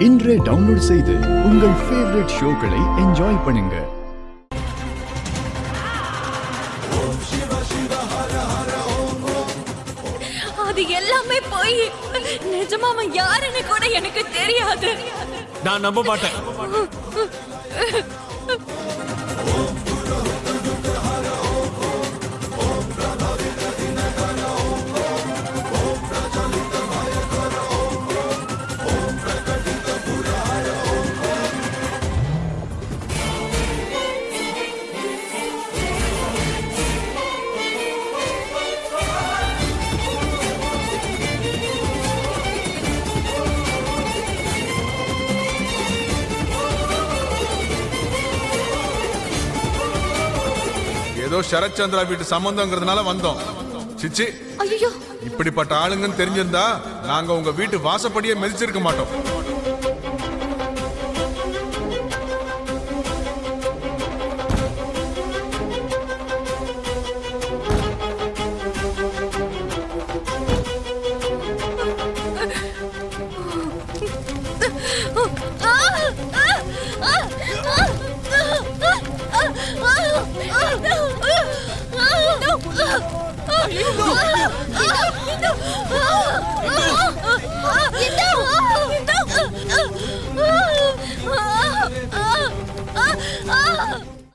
இன்றே டவுன்லோட் செய்து உங்கள் ஃபேவரட் ஷோக்களை என்ஜாய் பண்ணுங்க. அது எல்லாமே போய் நிஜமா அவன் யாருன்னு கூட எனக்கு தெரியாது. நான் நம்ப மாட்டேன். ஏதோ சரத்சந்திரா வீட்டு சம்பந்தங்கிறதுனால வந்தோம். சிச்சி, ஐயோ, இப்படிப்பட்ட ஆளுங்கன்னு தெரிஞ்சிருந்தா நாங்க உங்க வீட்டு வாசப்படியே மிதிச்சிருக்க மாட்டோம்.